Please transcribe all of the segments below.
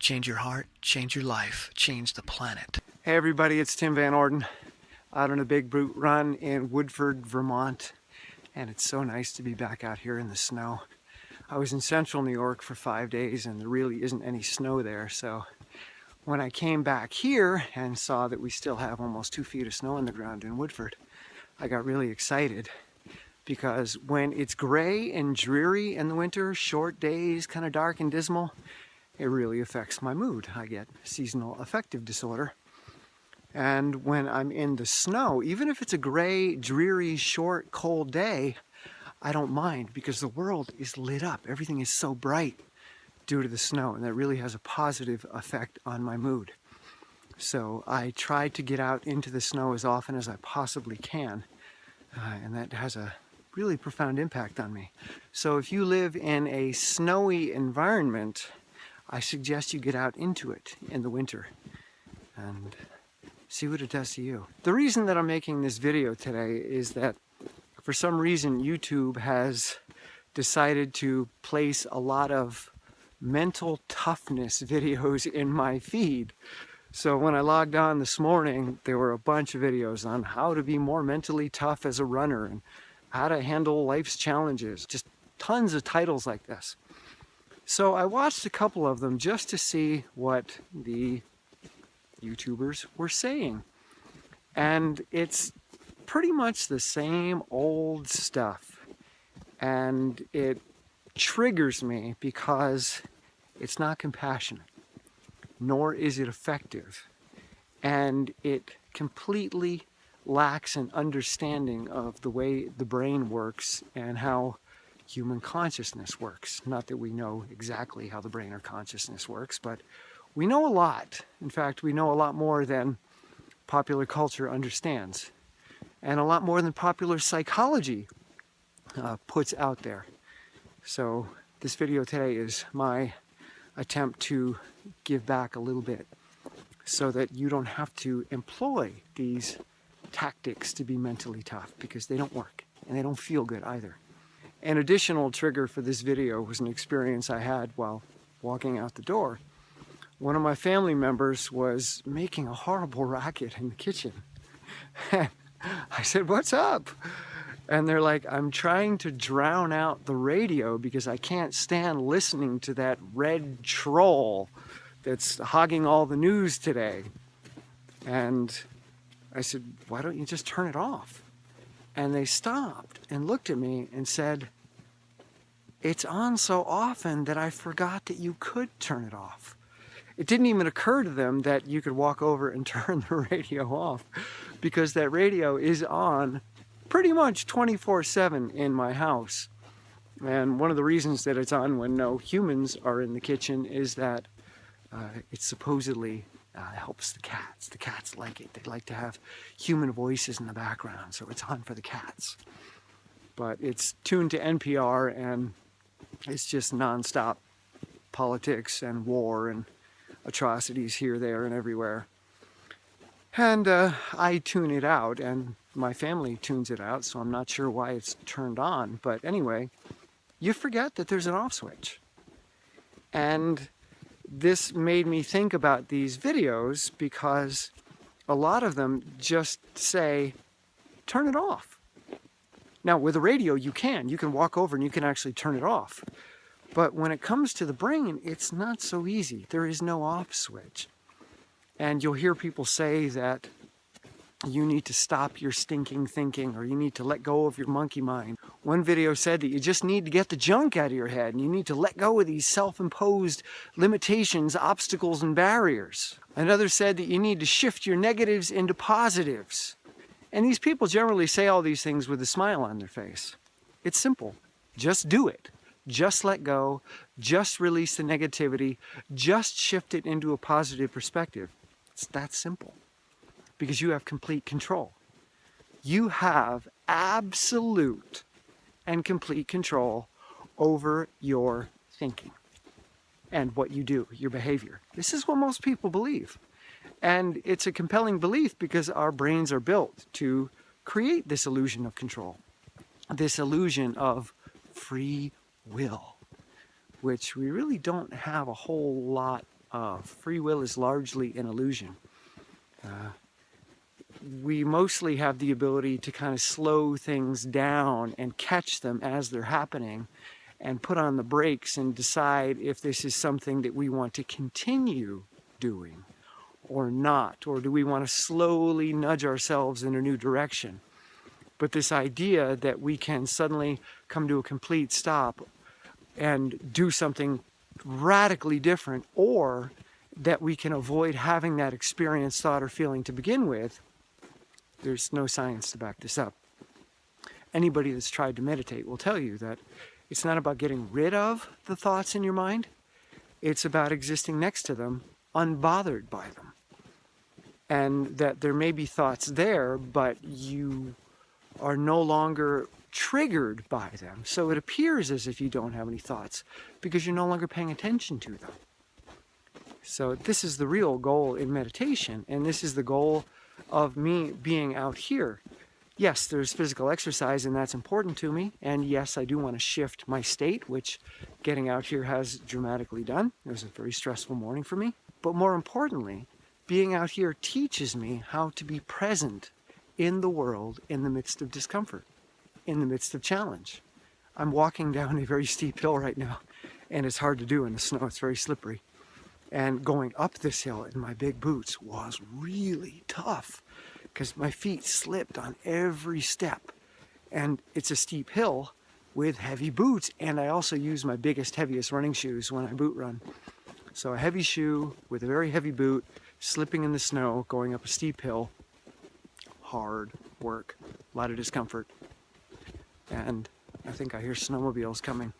Change your heart, change your life, change the planet. Hey everybody, it's Tim Van Orden out on a Big Brute run in Woodford, Vermont. And it's so nice to be back out here in the snow. I was in central New York for 5 days and there really isn't any snow there. So when I came back here and saw that we still have almost 2 feet of snow on the ground in Woodford, I got really excited because when it's gray and dreary in the winter, short days, kind of dark and dismal, it really affects my mood. I get seasonal affective disorder. And when I'm in the snow, even if it's a gray, dreary, short, cold day, I don't mind because the world is lit up. Everything is so bright due to the snow, and that really has a positive effect on my mood. So I try to get out into the snow as often as I possibly can, and that has a really profound impact on me. So if you live in a snowy environment, I suggest you get out into it in the winter and see what it does to you. The reason that I'm making this video today is that for some reason YouTube has decided to place a lot of mental toughness videos in my feed. So when I logged on this morning, there were a bunch of videos on how to be more mentally tough as a runner and how to handle life's challenges. Just tons of titles like this. So I watched a couple of them just to see what the YouTubers were saying. And it's pretty much the same old stuff. And it triggers me because it's not compassionate, nor is it effective. And it completely lacks an understanding of the way the brain works and how human consciousness works. Not that we know exactly how the brain or consciousness works, but we know a lot. In fact, we know a lot more than popular culture understands, and a lot more than popular psychology puts out there. So this video today is my attempt to give back a little bit so that you don't have to employ these tactics to be mentally tough, because they don't work and they don't feel good either. An additional trigger for this video was an experience I had while walking out the door. One of my family members was making a horrible racket in the kitchen. And I said, "What's up?" And they're like, "I'm trying to drown out the radio because I can't stand listening to that red troll that's hogging all the news today." And I said, "Why don't you just turn it off?" And they stopped and looked at me and said, "It's on so often that I forgot that you could turn it off." It didn't even occur to them that you could walk over and turn the radio off, because that radio is on pretty much 24/7 in my house. And one of the reasons that it's on when no humans are in the kitchen is that it supposedly helps the cats. The cats like it. They like to have human voices in the background, so it's on for the cats. But it's tuned to NPR, and it's just nonstop politics and war and atrocities here, there, and everywhere. And I tune it out, and my family tunes it out, so I'm not sure why it's turned on. But anyway, you forget that there's an off switch. And this made me think about these videos because a lot of them just say, turn it off. Now, with a radio, you can walk over and you can actually turn it off. But when it comes to the brain, it's not so easy. There is no off switch. And you'll hear people say that you need to stop your stinking thinking, or you need to let go of your monkey mind. One video said that you just need to get the junk out of your head, and you need to let go of these self-imposed limitations, obstacles, and barriers. Another said that you need to shift your negatives into positives. And these people generally say all these things with a smile on their face. It's simple. Just do it. Just let go. Just release the negativity. Just shift it into a positive perspective. It's that simple. Because you have complete control. You have absolute and complete control over your thinking and what you do, your behavior. This is what most people believe. And it's a compelling belief because our brains are built to create this illusion of control, this illusion of free will, which we really don't have a whole lot free will is largely an illusion. We mostly have the ability to kind of slow things down and catch them as they're happening and put on the brakes and decide if this is something that we want to continue doing or not, or do we want to slowly nudge ourselves in a new direction. But this idea that we can suddenly come to a complete stop and do something radically different, or that we can avoid having that experience, thought, or feeling to begin with, there's no science to back this up. Anybody that's tried to meditate will tell you that it's not about getting rid of the thoughts in your mind. It's about existing next to them, unbothered by them. And that there may be thoughts there, but you are no longer triggered by them. So it appears as if you don't have any thoughts because you're no longer paying attention to them. So this is the real goal in meditation, and this is the goal of me being out here. Yes, there's physical exercise, and that's important to me. And yes, I do want to shift my state, which getting out here has dramatically done. It was a very stressful morning for me. But more importantly, being out here teaches me how to be present in the world in the midst of discomfort, in the midst of challenge. I'm walking down a very steep hill right now, and it's hard to do in the snow. It's very slippery. And going up this hill in my big boots was really tough because my feet slipped on every step. And it's a steep hill with heavy boots. And I also use my biggest, heaviest running shoes when I boot run. So a heavy shoe with a very heavy boot, slipping in the snow, going up a steep hill. Hard work, a lot of discomfort. And I think I hear snowmobiles coming.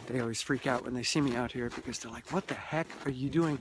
They always freak out when they see me out here because they're like, what the heck are you doing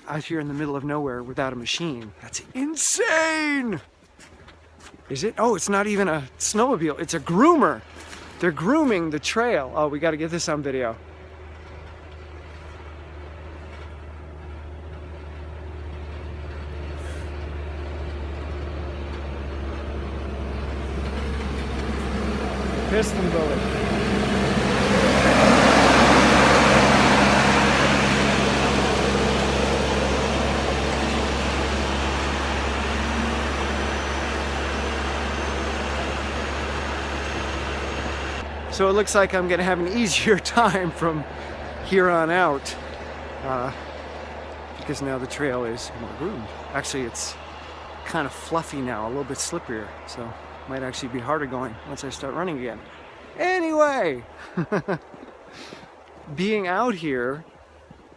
out here in the middle of nowhere without a machine? That's insane! Is it? Oh, it's not even a snowmobile. It's a groomer. They're grooming the trail. Oh, we got to get this on video. Piston bullet. So it looks like I'm going to have an easier time from here on out because now the trail is more groomed. Actually, it's kind of fluffy now, a little bit slipperier, so it might actually be harder going once I start running again. Anyway, being out here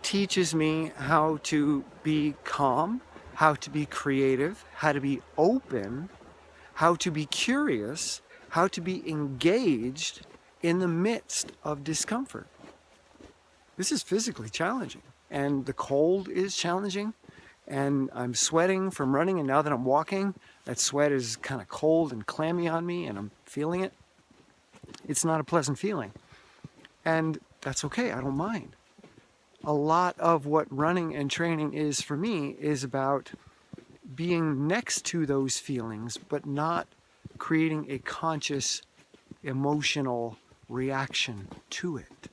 teaches me how to be calm, how to be creative, how to be open, how to be curious, how to be engaged in the midst of discomfort. This is physically challenging, and the cold is challenging, and I'm sweating from running, and now that I'm walking, that sweat is kind of cold and clammy on me, and I'm feeling it. It's not a pleasant feeling, and that's okay, I don't mind. A lot of what running and training is for me is about being next to those feelings, but not creating a conscious emotional reaction to it.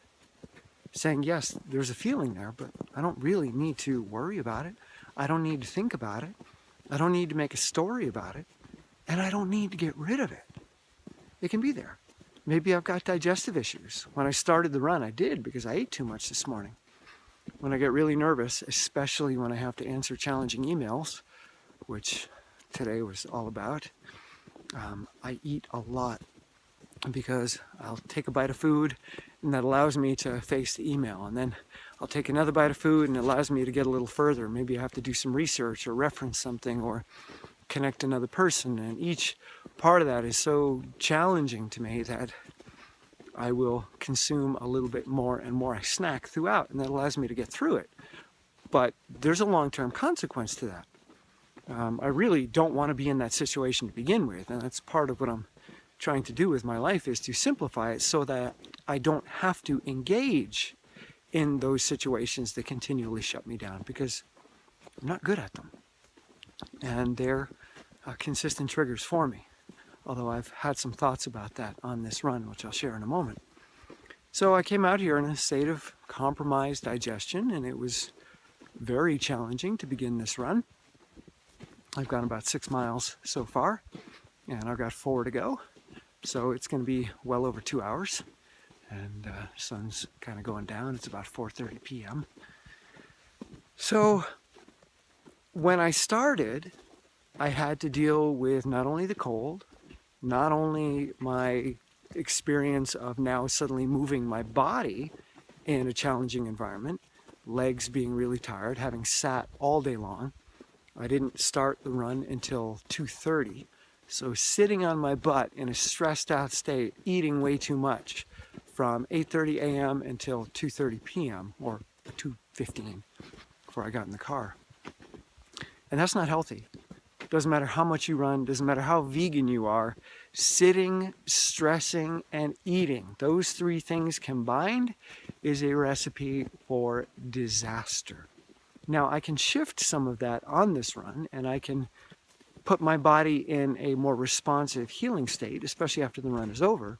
Saying, yes, there's a feeling there, but I don't really need to worry about it. I don't need to think about it. I don't need to make a story about it. And I don't need to get rid of it. It can be there. Maybe I've got digestive issues. When I started the run, I did because I ate too much this morning. When I get really nervous, especially when I have to answer challenging emails, which today was all about, I eat a lot because I'll take a bite of food and that allows me to face the email, and then I'll take another bite of food and it allows me to get a little further. Maybe I have to do some research or reference something or connect another person, and each part of that is so challenging to me that I will consume a little bit more and more. I snack throughout, and that allows me to get through it. But there's a long-term consequence to that. I really don't want to be in that situation to begin with, and that's part of what I'm trying to do with my life, is to simplify it so that I don't have to engage in those situations that continually shut me down, because I'm not good at them. And they're consistent triggers for me. Although I've had some thoughts about that on this run, which I'll share in a moment. So I came out here in a state of compromised digestion, and it was very challenging to begin this run. I've gone about 6 miles so far, and I've got 4 to go. So it's going to be well over 2 hours, and sun's kind of going down. It's about 4:30 p.m. So when I started, I had to deal with not only the cold, not only my experience of now suddenly moving my body in a challenging environment, legs being really tired, having sat all day long. I didn't start the run until 2:30. So sitting on my butt in a stressed out state, eating way too much from 8:30 a.m. until 2:30 p.m. or 2:15 before I got in the car. And that's not healthy. Doesn't matter how much you run, doesn't matter how vegan you are, sitting, stressing, and eating, those 3 things combined is a recipe for disaster. Now, I can shift some of that on this run, and I can put my body in a more responsive healing state, especially after the run is over,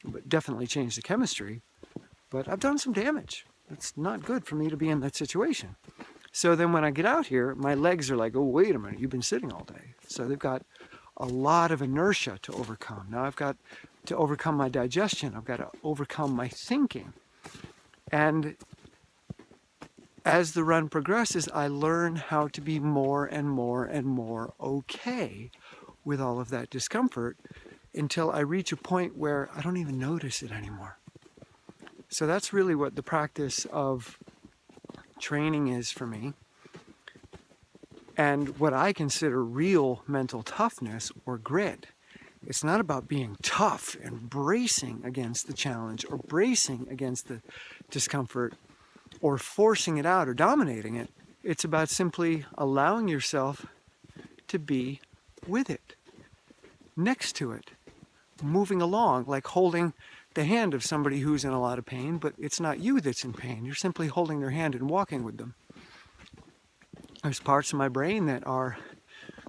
but definitely change the chemistry. But I've done some damage. It's not good for me to be in that situation. So then when I get out here, my legs are like, oh, wait a minute, you've been sitting all day. So they've got a lot of inertia to overcome. Now I've got to overcome my digestion. I've got to overcome my thinking. And as the run progresses, I learn how to be more and more and more okay with all of that discomfort until I reach a point where I don't even notice it anymore. So that's really what the practice of training is for me. And what I consider real mental toughness or grit. It's not about being tough and bracing against the challenge or bracing against the discomfort or forcing it out or dominating it. It's about simply allowing yourself to be with it, next to it, moving along, like holding the hand of somebody who's in a lot of pain, but it's not you that's in pain. You're simply holding their hand and walking with them. There's parts of my brain that are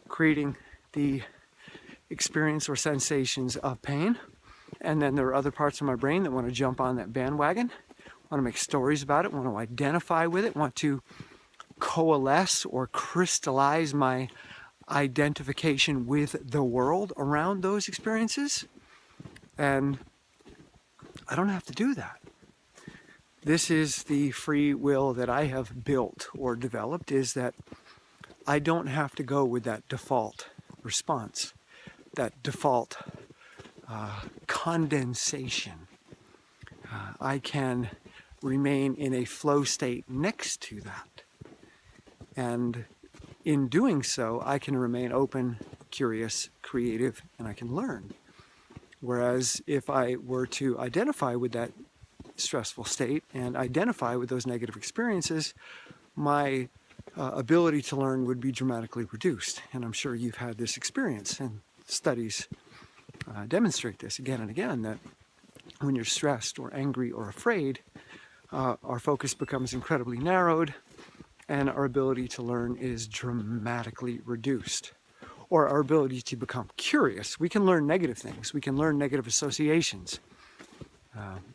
creating the experience or sensations of pain, and then there are other parts of my brain that want to jump on that bandwagon, want to make stories about it, want to identify with it, want to coalesce or crystallize my identification with the world around those experiences. And I don't have to do that. This is the free will that I have built or developed, is that I don't have to go with that default response, that default condensation. I can remain in a flow state next to that. And in doing so, I can remain open, curious, creative, and I can learn. Whereas if I were to identify with that stressful state and identify with those negative experiences, my ability to learn would be dramatically reduced. And I'm sure you've had this experience, and studies demonstrate this again and again, that when you're stressed or angry or afraid, our focus becomes incredibly narrowed and our ability to learn is dramatically reduced. Or our ability to become curious. We can learn negative things. We can learn negative associations.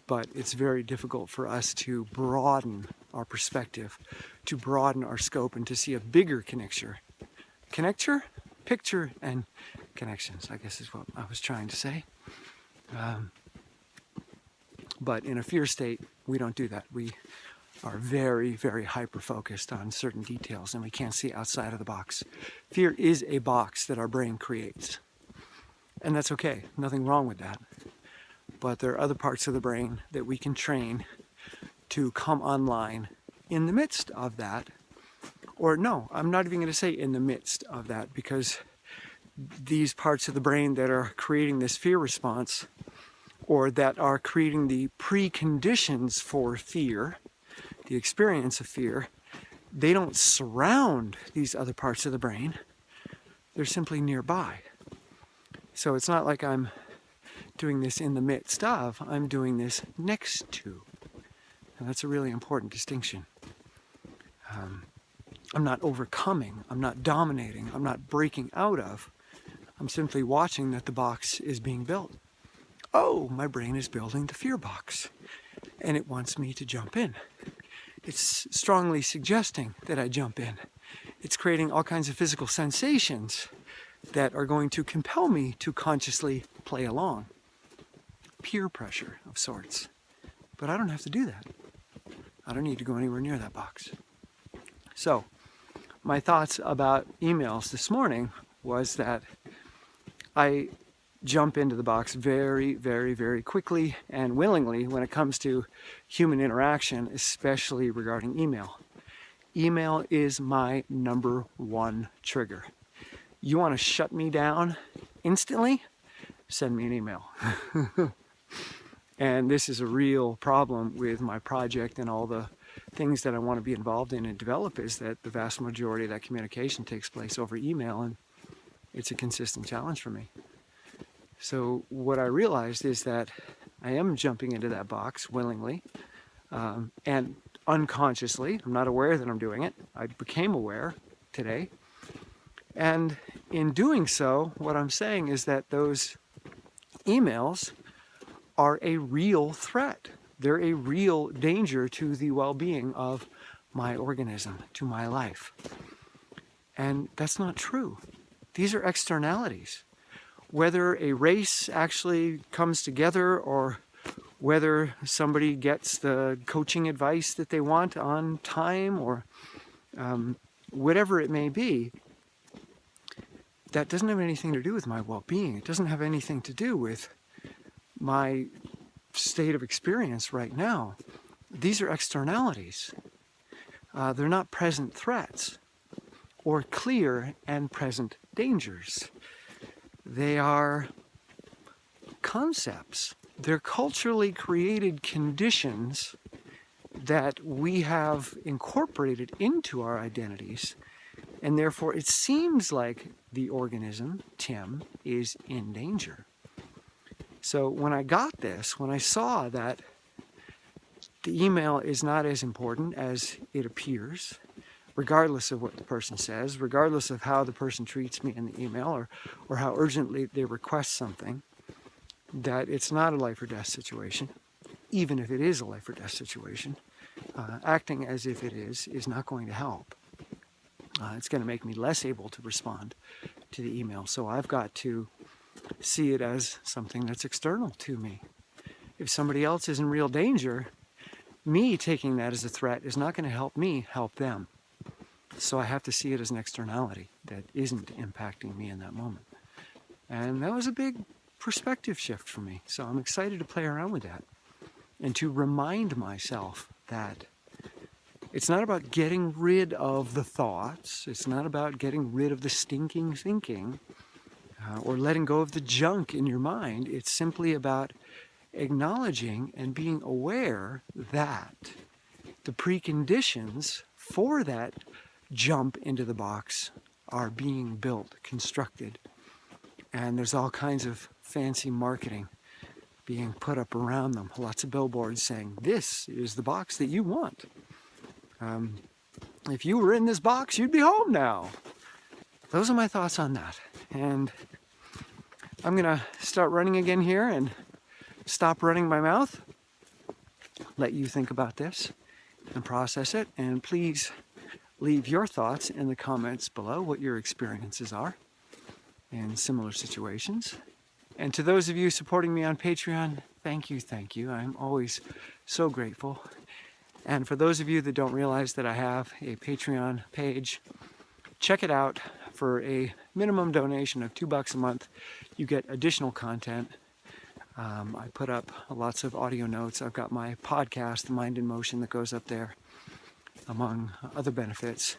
But it's very difficult for us to broaden our perspective, to broaden our scope, and to see a bigger picture, and connections, I guess is what I was trying to say. But in a fear state, we don't do that. We are very, very hyper-focused on certain details, and we can't see outside of the box. Fear is a box that our brain creates. And that's okay. Nothing wrong with that. But there are other parts of the brain that we can train to come online in the midst of that. Or no, I'm not even going to say in the midst of that, because these parts of the brain that are creating this fear response, or that are creating the preconditions for fear, the experience of fear, they don't surround these other parts of the brain. They're simply nearby. So it's not like I'm doing this in the midst of, I'm doing this next to. And that's a really important distinction. I'm not overcoming, I'm not dominating, I'm not breaking out of. I'm simply watching that the box is being built. Oh, my brain is building the fear box, and it wants me to jump in. It's strongly suggesting that I jump in. It's creating all kinds of physical sensations that are going to compel me to consciously play along. Peer pressure of sorts. But I don't have to do that. I don't need to go anywhere near that box. So, my thoughts about emails this morning was that I jump into the box very, very, very quickly and willingly when it comes to human interaction, especially regarding email. Email is my number one trigger. You want to shut me down instantly? Send me an email. And this is a real problem with my project and all the things that I want to be involved in and develop, is that the vast majority of that communication takes place over email, and it's a consistent challenge for me. So what I realized is that I am jumping into that box willingly and unconsciously. I'm not aware that I'm doing it. I became aware today. And in doing so, what I'm saying is that those emails are a real threat. They're a real danger to the well-being of my organism, to my life. And that's not true. These are externalities. Whether a race actually comes together or whether somebody gets the coaching advice that they want on time or whatever it may be, that doesn't have anything to do with my well-being. It doesn't have anything to do with my state of experience right now. These are externalities. They're not present threats or clear and present dangers. They are concepts. They're culturally created conditions that we have incorporated into our identities, and therefore it seems like the organism, Tim, is in danger. So when I got this, when I saw that the email is not as important as it appears, regardless of what the person says, regardless of how the person treats me in the email or how urgently they request something, that it's not a life or death situation, even if it is a life or death situation. Acting as if it is not going to help. It's going to make me less able to respond to the email. So I've got to see it as something that's external to me. If somebody else is in real danger, me taking that as a threat is not going to help me help them. So I have to see it as an externality that isn't impacting me in that moment. And that was a big perspective shift for me. So I'm excited to play around with that and to remind myself that it's not about getting rid of the thoughts. It's not about getting rid of the stinking thinking or letting go of the junk in your mind. It's simply about acknowledging and being aware that the preconditions for that jump into the box are being built, constructed. And there's all kinds of fancy marketing being put up around them. Lots of billboards saying, this is the box that you want. If you were in this box, you'd be home now. Those are my thoughts on that. And I'm going to start running again here and stop running my mouth. Let you think about this and process it. And please leave your thoughts in the comments below, what your experiences are in similar situations. And to those of you supporting me on Patreon, thank you, thank you. I'm always so grateful. And for those of you that don't realize that I have a Patreon page, check it out. For a minimum donation of $2 a month, you get additional content. I put up lots of audio notes. I've got my podcast, The Mind in Motion, that goes up there, among other benefits.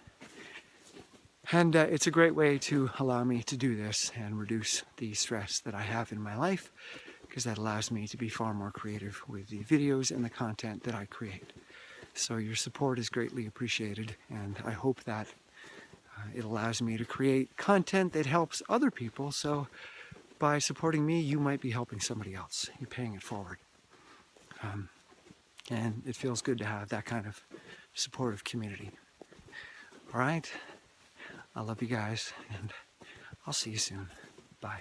And it's a great way to allow me to do this and reduce the stress that I have in my life, because that allows me to be far more creative with the videos and the content that I create. So your support is greatly appreciated, and I hope that it allows me to create content that helps other people. So by supporting me, you might be helping somebody else. You're paying it forward. And it feels good to have that kind of supportive community. All right. I love you guys, and I'll see you soon. Bye.